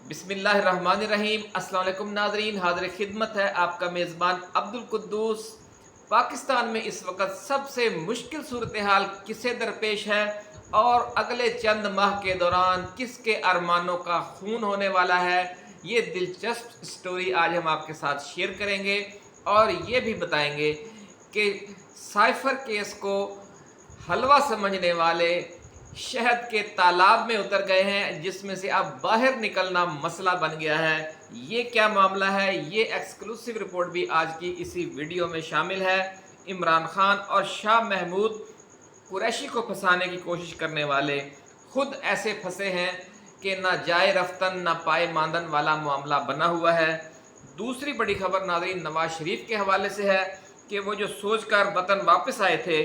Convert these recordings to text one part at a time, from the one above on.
बिस्मिल्लाहिर्रहमानिर्रहीम। अस्सलाम वालेकुम नाज़रीन, हाज़िर खिदमत है आपका मेज़बान अब्दुल कुद्दूस। पाकिस्तान में इस वक्त सबसे मुश्किल सूरत हाल किसे दरपेश है और अगले चंद माह के दौरान किसके अरमानों का खून होने वाला है, ये दिलचस्प स्टोरी आज हम आपके साथ शेयर करेंगे और ये भी बताएंगे कि साइफर केस को हलवा समझने वाले शहद के तालाब में उतर गए हैं, जिसमें से अब बाहर निकलना मसला बन गया है। ये क्या मामला है, ये एक्सक्लूसिव रिपोर्ट भी आज की इसी वीडियो में शामिल है। इमरान खान और शाह महमूद कुरैशी को फंसाने की कोशिश करने वाले खुद ऐसे फंसे हैं कि ना जाए रफ्तन ना पाए मांदन वाला मामला बना हुआ है। दूसरी बड़ी खबर नाज़रीन नवाज शरीफ के हवाले से है कि वो जो सोचकर वतन वापस आए थे,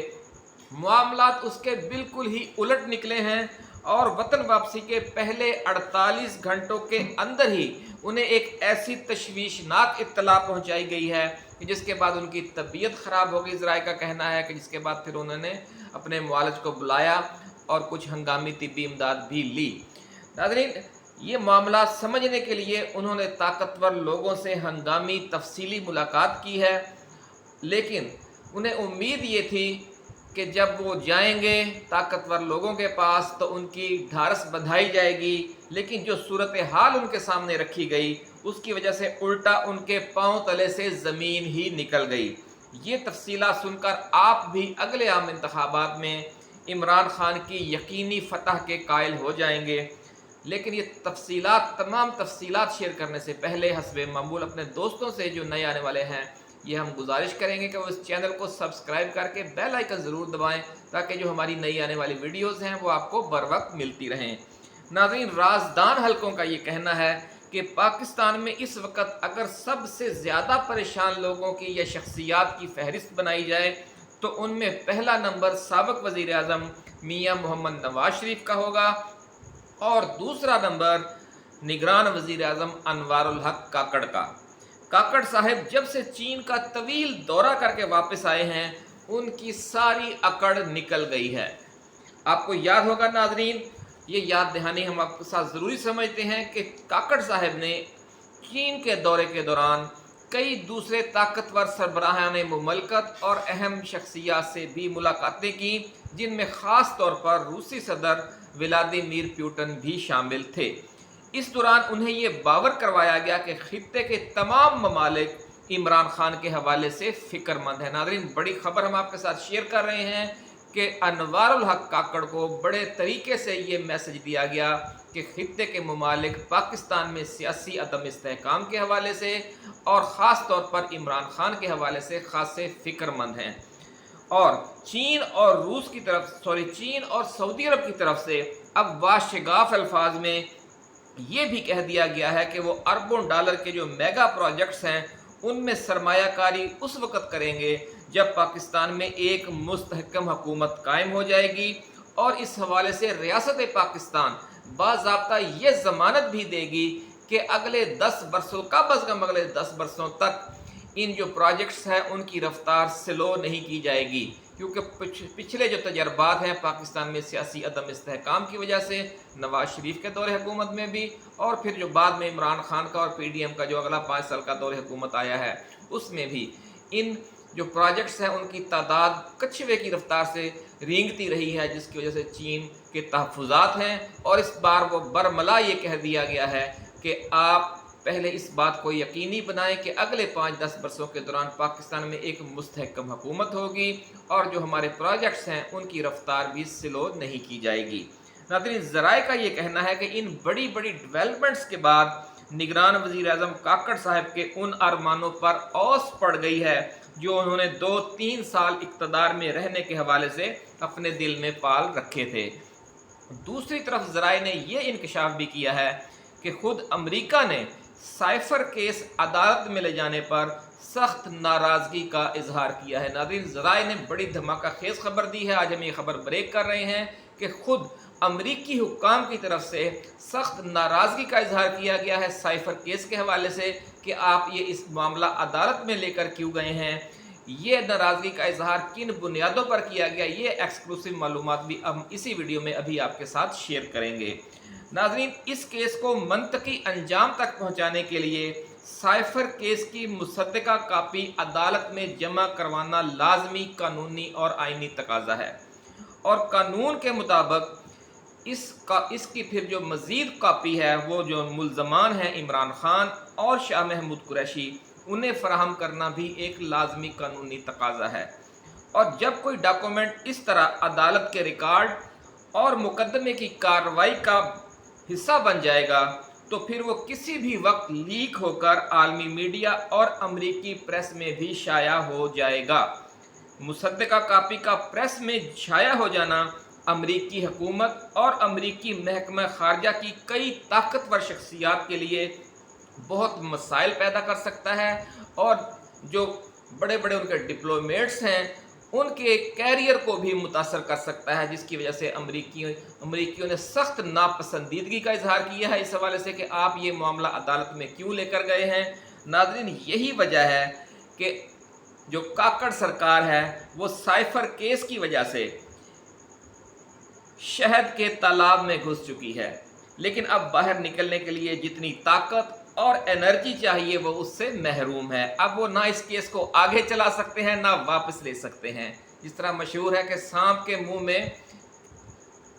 मामलात उसके बिल्कुल ही उलट निकले हैं और वतन वापसी के पहले 48 घंटों के अंदर ही उन्हें एक ऐसी तशवीशनाक इत्तला पहुंचाई गई है कि जिसके बाद उनकी तबीयत ख़राब हो गई। ज़राए का कहना है कि जिसके बाद फिर उन्होंने अपने मुआलिज को बुलाया और कुछ हंगामी तिब्बी इमदाद भी ली। नाज़रीन, ये मामला समझने के लिए उन्होंने ताकतवर लोगों से हंगामी तफसीली मुलाकात की है, लेकिन उन्हें उम्मीद ये थी कि जब वो जाएंगे ताकतवर लोगों के पास तो उनकी ढारस बंधाई जाएगी, लेकिन जो सूरत हाल उनके सामने रखी गई उसकी वजह से उल्टा उनके पांव तले से ज़मीन ही निकल गई। ये तफसीलात सुनकर आप भी अगले आम इंतखाबात में इमरान खान की यकीनी फतह के कायल हो जाएंगे। लेकिन ये तमाम तफसीलात शेयर करने से पहले हस्बे मामूल अपने दोस्तों से जो नए आने वाले हैं, ये हम गुजारिश करेंगे कि वो इस चैनल को सब्सक्राइब करके बेल आइकन ज़रूर दबाएं ताकि जो हमारी नई आने वाली वीडियोस हैं वो आपको बर वक्त मिलती रहें। नाज़रीन, राजदान हलकों का ये कहना है कि पाकिस्तान में इस वक्त अगर सबसे ज़्यादा परेशान लोगों की या शख्सियात की फहरिस्त बनाई जाए तो उनमें पहला नंबर साबिक़ वज़ीर आज़म मियाँ मोहम्मद नवाज शरीफ का होगा और दूसरा नंबर निगरान वज़ीर आज़म अनवारुल हक काकड़ का। काकड़ साहब जब से चीन का तवील दौरा करके वापस आए हैं, उनकी सारी अकड़ निकल गई है। आपको याद होगा नाजरीन, ये याद दहानी हम आपके साथ ज़रूरी समझते हैं कि काकड़ साहब ने चीन के दौरे के दौरान कई दूसरे ताकतवर सरबराहान मुमलकत और अहम शख्सियात से भी मुलाकातें की, जिनमें ख़ास तौर पर रूसी सदर व्लादिमीर पुतिन भी शामिल थे। इस दौरान उन्हें ये बावर करवाया गया कि खित्ते के तमाम ममालिक इमरान खान के हवाले से फ़िक्रमंद है। नाज़रीन, बड़ी खबर हम आपके साथ शेयर कर रहे हैं कि अनवारुल हक काकड़ को बड़े तरीके से ये मैसेज दिया गया कि खित्ते के ममालिक पाकिस्तान में सियासी अदम इस्तेहकाम के हवाले से और ख़ास तौर पर इमरान खान के हवाले से ख़ासे फ़िक्रमंद हैं। और चीन और सऊदी अरब की तरफ से अब वाशगाफ अल्फाज में ये भी कह दिया गया है कि वो अरबों डॉलर के जो मेगा प्रोजेक्ट्स हैं उनमें सरमायाकारी उस वक़्त करेंगे जब पाकिस्तान में एक मुस्तहकम हुकूमत कायम हो जाएगी। और इस हवाले से रियासत पाकिस्तान बाज़ाब्ता ये ज़मानत भी देगी कि अगले 10 बरसों का बज़म अगले 10 बरसों तक इन जो प्रोजेक्ट्स हैं उनकी रफ्तार स्लो नहीं की जाएगी, क्योंकि पिछले जो तजर्बात हैं पाकिस्तान में सियासी अदम इस्तेहकाम की वजह से, नवाज शरीफ के दौरे हुकूमत में भी और फिर जो बाद में इमरान खान का और PDM का जो अगला 5 साल का दौरे हुकूमत आया है उसमें भी इन जो प्रोजेक्ट्स हैं उनकी तादाद कछुए की रफ्तार से रेंगती रही है, जिसकी वजह से चीन के तहफ़्फ़ुज़ात हैं। और इस बार वो बरमला ये कह दिया गया है कि आप पहले इस बात को यकीनी बनाएं कि अगले 5-10 बरसों के दौरान पाकिस्तान में एक मुस्तहकम हुकूमत होगी और जो हमारे प्रोजेक्ट्स हैं उनकी रफ्तार भी स्लो नहीं की जाएगी। नाज़रीन, ज़राए का ये कहना है कि इन बड़ी बड़ी डेवलपमेंट्स के बाद निगरान वज़ीर आज़म काकड़ साहब के उन अरमानों पर ओस पड़ गई है जो उन्होंने 2-3 साल इक़्तिदार में रहने के हवाले से अपने दिल में पाल रखे थे। दूसरी तरफ ज़राए ने यह इंकशाफ भी किया है कि खुद अमेरिका ने साइफर केस अदालत में ले जाने पर सख्त नाराज़गी का इजहार किया है। नाज़रीन, ज़राए ने बड़ी धमाका खेज़ खबर दी है। आज हम ये खबर ब्रेक कर रहे हैं कि खुद अमरीकी हुक्काम की तरफ से सख्त नाराज़गी का इजहार किया गया है साइफर केस के हवाले से कि आप ये इस मामला अदालत में लेकर क्यों गए हैं, ये नाराज़गी का इजहार किन बुनियादों पर किया गया, ये एक्सक्लूसिव मालूमात भी हम इसी वीडियो में अभी आपके साथ शेयर करेंगे। नाज़रीन, इस केस को मंतकी अंजाम तक पहुंचाने के लिए साइफर केस की मुसद्दका कापी अदालत में जमा करवाना लाजमी कानूनी और आईनी तकाजा है, और कानून के मुताबिक इसकी फिर जो मज़ीद कापी है वो जो मुल्ज़मान हैं इमरान खान और शाह महमूद कुरैशी, उन्हें फ़राहम करना भी एक लाजमी कानूनी तकाजा है। और जब कोई डॉक्यूमेंट इस तरह अदालत के रिकॉर्ड और मुकदमे की कार्रवाई का हिस्सा बन जाएगा तो फिर वो किसी भी वक्त लीक होकर आलमी मीडिया और अमरीकी प्रेस में भी शाया हो जाएगा। मुसद्दका कापी का प्रेस में शाया हो जाना अमरीकी हुकूमत और अमरीकी महकमा खारजा की कई ताकतवर शख्सियात के लिए बहुत मसाइल पैदा कर सकता है, और जो बड़े बड़े उनके डिप्लोमेट्स हैं उनके कैरियर को भी मुतासर कर सकता है, जिसकी वजह से अमरीकियों ने सख्त नापसंदीदगी का इजहार किया है इस हवाले से कि आप ये मामला अदालत में क्यों लेकर गए हैं। नाज़रीन, यही वजह है कि जो काकड़ सरकार है वो साइफर केस की वजह से शहद के तालाब में घुस चुकी है, लेकिन अब बाहर निकलने के लिए जितनी ताकत और एनर्जी चाहिए वो उससे महरूम है। अब वो ना इस केस को आगे चला सकते हैं ना वापस ले सकते हैं। जिस तरह मशहूर है कि सांप के मुंह में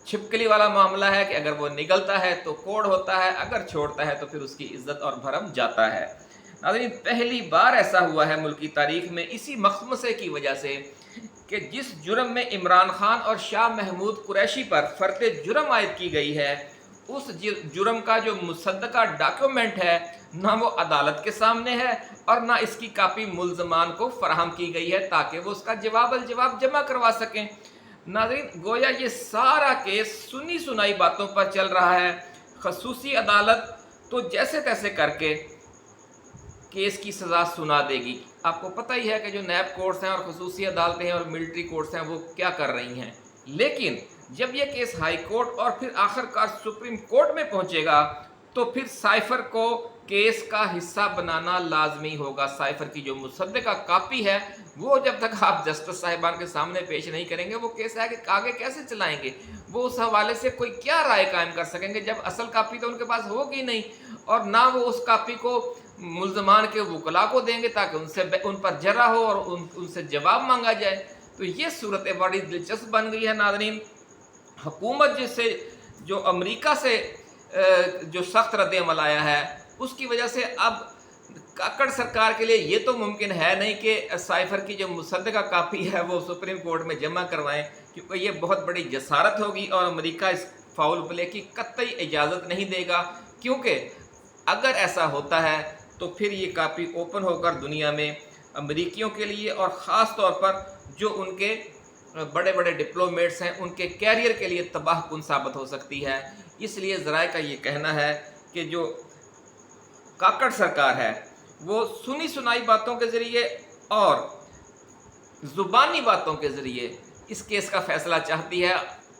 छिपकली वाला मामला है कि अगर वो निगलता है तो कोड़ होता है, अगर छोड़ता है तो फिर उसकी इज्जत और भरम जाता है। नाज़रीन, पहली बार ऐसा हुआ है मुल्क की तारीख में इसी मखमसे की वजह से कि जिस जुर्म में इमरान खान और शाह महमूद कुरैशी पर फर्द जुर्म आयद की गई है, उस जुर्म का जो मुसद्दका डॉक्यूमेंट है ना वो अदालत के सामने है और ना इसकी कापी मुल्ज़मान को फराहम की गई है ताकि वो उसका जवाब जमा करवा सकें। नाज़रीन, गोया ये सारा केस सुनी सुनाई बातों पर चल रहा है। खसूसी अदालत तो जैसे तैसे करके केस की सज़ा सुना देगी। आपको पता ही है कि जो नैब कोर्ट्स हैं और खसूसी अदालतें हैं और मिलिट्री कोर्ट्स हैं वो क्या कर रही हैं, लेकिन जब ये केस हाई कोर्ट और फिर आखिरकार सुप्रीम कोर्ट में पहुंचेगा तो फिर साइफर को केस का हिस्सा बनाना लाजमी होगा। साइफर की जो मुसद्दका कापी है वो जब तक आप जस्टिस साहिबान के सामने पेश नहीं करेंगे वो केस आगे कैसे चलाएंगे, वो उस हवाले से कोई क्या राय कायम कर सकेंगे जब असल कापी तो उनके पास होगी नहीं, और ना वो उस कापी को मुल्ज़मान के वकला को देंगे ताकि उन पर जरा हो और उनसे जवाब मांगा जाए। तो ये सूरत बड़ी दिलचस्प बन गई है। नाज़रीन, हुकूमत जिससे जो अमेरिका से जो सख्त रद्द अमल आया है उसकी वजह से अब काकड़ सरकार के लिए ये तो मुमकिन है नहीं कि साइफर की जो मुसद्दका कापी है वो सुप्रीम कोर्ट में जमा करवाएं, क्योंकि ये बहुत बड़ी जसारत होगी और अमेरिका इस फाउल प्ले की कतई इजाज़त नहीं देगा, क्योंकि अगर ऐसा होता है तो फिर ये कापी ओपन होकर दुनिया में अमरीकियों के लिए और ख़ास तौर पर जो उनके बड़े बड़े डिप्लोमेट्स हैं उनके कैरियर के लिए तबाहकुन साबित हो सकती है। इसलिए ज़राए का ये कहना है कि जो काकड़ सरकार है वो सुनी सुनाई बातों के ज़रिए और ज़ुबानी बातों के ज़रिए इस केस का फ़ैसला चाहती है,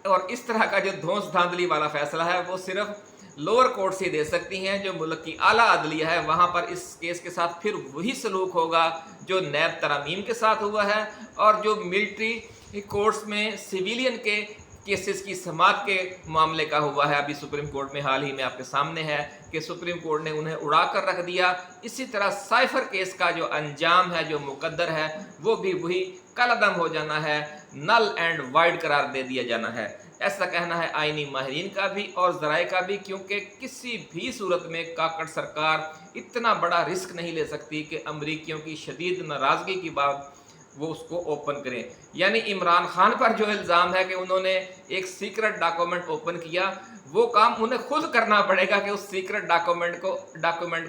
और इस तरह का जो धौंस धांधली वाला फ़ैसला है वो सिर्फ लोअर कोर्ट से दे सकती हैं। जो मुल्क की आला अदलिया है वहाँ पर इस केस के साथ फिर वही सलूक होगा जो नैब तरामीम के साथ हुआ है, और जो मिलिट्री कोर्ट्स में सिविलियन के केसेस की समात के मामले का हुआ है। अभी सुप्रीम कोर्ट में हाल ही में आपके सामने है कि सुप्रीम कोर्ट ने उन्हें उड़ा कर रख दिया। इसी तरह साइफर केस का जो अंजाम है, जो मुकद्दर है, वो भी वही कलअदम हो जाना है, नल एंड वाइड करार दे दिया जाना है। ऐसा कहना है आईनी माहिरीन का भी और ज़राए का भी, क्योंकि किसी भी सूरत में काकड़ सरकार इतना बड़ा रिस्क नहीं ले सकती कि अमरीकियों की शदीद नाराज़गी की बात वो उसको ओपन करें। यानी इमरान खान पर जो इल्ज़ाम है कि उन्होंने एक सीक्रेट डॉक्यूमेंट ओपन किया, वो काम उन्हें खुद करना पड़ेगा कि उस सीक्रेट डॉक्यूमेंट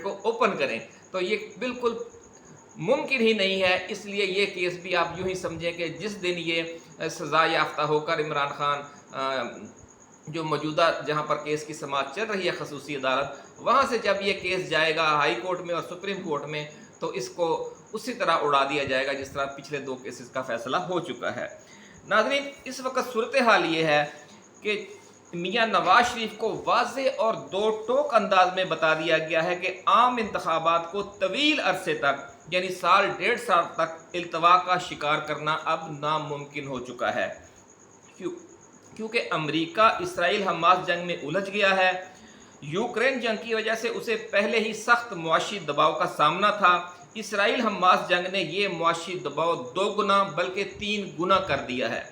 को ओपन करें। तो ये बिल्कुल मुमकिन ही नहीं है। इसलिए ये केस भी आप यूँ ही समझें कि जिस दिन ये सज़ा याफ्ता होकर इमरान खान जो मौजूदा जहाँ पर केस की समाअत चल रही है खसूसी अदालत, वहाँ से जब ये केस जाएगा हाई कोर्ट में और सुप्रीम कोर्ट में तो इसको उसी तरह उड़ा दिया जाएगा जिस तरह पिछले 2 केसेस का फैसला हो चुका है। नाज़रीन, इस वक्त सूरत हाल ये है कि मियाँ नवाज शरीफ को वाज़े और दो टोक अंदाज में बता दिया गया है कि आम इंतखाबात को तवील अरसे तक यानी साल 1.5 साल तक इल्तवा का शिकार करना अब नामुमकिन हो चुका है, क्योंकि अमरीका इसराइल हमास जंग में उलझ गया है यूक्रेन जंग की वजह से उसे पहले ही सख्त मुआशी दबाव का सामना था। इसराइल हमास जंग ने ये मुआशी दबाव 2 गुना बल्कि 3 गुना कर दिया है।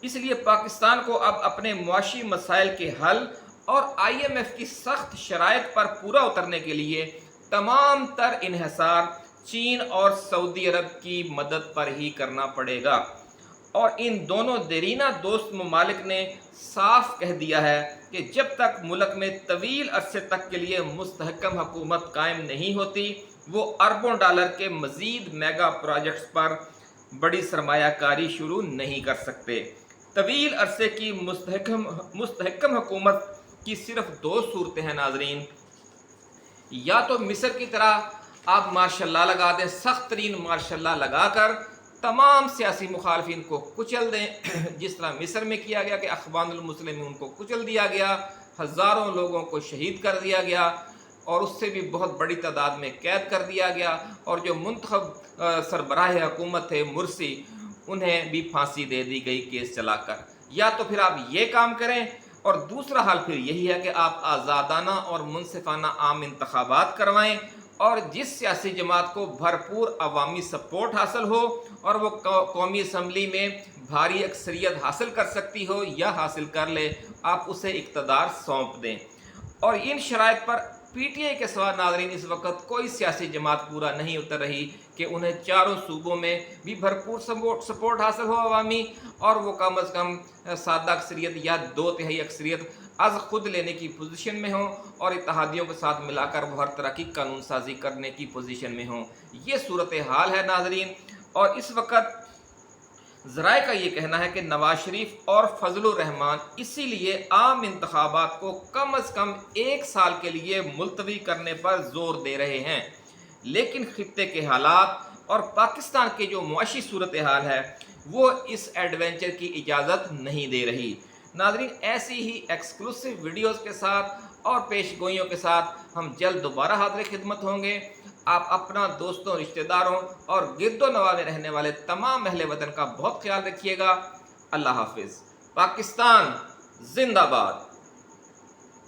इसलिए पाकिस्तान को अब अपने मुआशी मसाइल के हल और IMF की सख्त शराइत पर पूरा उतरने के लिए तमाम तर इन्हिसार चीन और सऊदी अरब की मदद पर ही करना पड़ेगा। और इन दोनों देरीना दोस्त ममालिक ने साफ कह दिया है कि जब तक मुल्क में तवील अरसे तक के लिए मुस्तहकम हुकूमत कायम नहीं होती, वो अरबों डॉलर के मजीद मेगा प्रोजेक्ट्स पर बड़ी सरमायाकारी शुरू नहीं कर सकते। तवील अरसे की मुस्तहकम हुकूमत की सिर्फ 2 सूरतें हैं नाजरीन। या तो मिस्र की तरह आप मार्शल लगा दें, सख्त तरीन मार्शल लगाकर तमाम सियासी मुखालफिन को कुचल दें, जिस तरह मिस्र में किया गया कि अखवानुल मुस्लिमीन को कुचल दिया गया, हज़ारों लोगों को शहीद कर दिया गया और उससे भी बहुत बड़ी तादाद में कैद कर दिया गया, और जो मुंतखब सरबराह हुकूमत थे मुर्सी, उन्हें भी फांसी दे दी गई केस चलाकर। या तो फिर आप ये काम करें, और दूसरा हाल फिर यही है कि आप आज़ादाना और मुनसिफाना आम इंतखाबात करवाएं और जिस सियासी जमात को भरपूर अवामी सपोर्ट हासिल हो और वो कौमी असम्बली में भारी अक्सरियत हासिल कर सकती हो या हासिल कर ले, आप उसे इक़्तिदार सौंप दें। और इन शराइत पर PTI के सवा नाज़रीन इस वक्त कोई सियासी जमात पूरा नहीं उतर रही कि उन्हें चारों सूबों में भी भरपूर सपोर्ट हासिल हो अवामी, और वो कम अज़ कम सादा अक्सरियत या 2/3 अक्सरियत अज़ खुद लेने की पोजीशन में हो और इत्तेहादियों के साथ मिलाकर वो हर तरह की कानून साजी करने की पोजीशन में हो। ये सूरत हाल है नाज़रीन। और इस वक्त ज़राए का ये कहना है कि नवाज शरीफ और फजलुर रहमान इसीलिए आम इंतखाबात को कम अज़ कम 1 साल के लिए मुलतवी करने पर जोर दे रहे हैं, लेकिन खित्ते के हालात और पाकिस्तान के जो मुआशी सूरत हाल है वो इस एडवेंचर की इजाज़त नहीं दे रही। नाज़रीन, ऐसी ही एक्सक्लूसिव वीडियोज़ के साथ और पेशगोइयों के साथ हम जल्द दोबारा हाज़िर खिदमत होंगे। आप अपना, दोस्तों, रिश्तेदारों और गिरदो नवा में रहने वाले तमाम अहले वतन का बहुत ख्याल रखिएगा। अल्लाह हाफिज़। पाकिस्तान जिंदाबाद।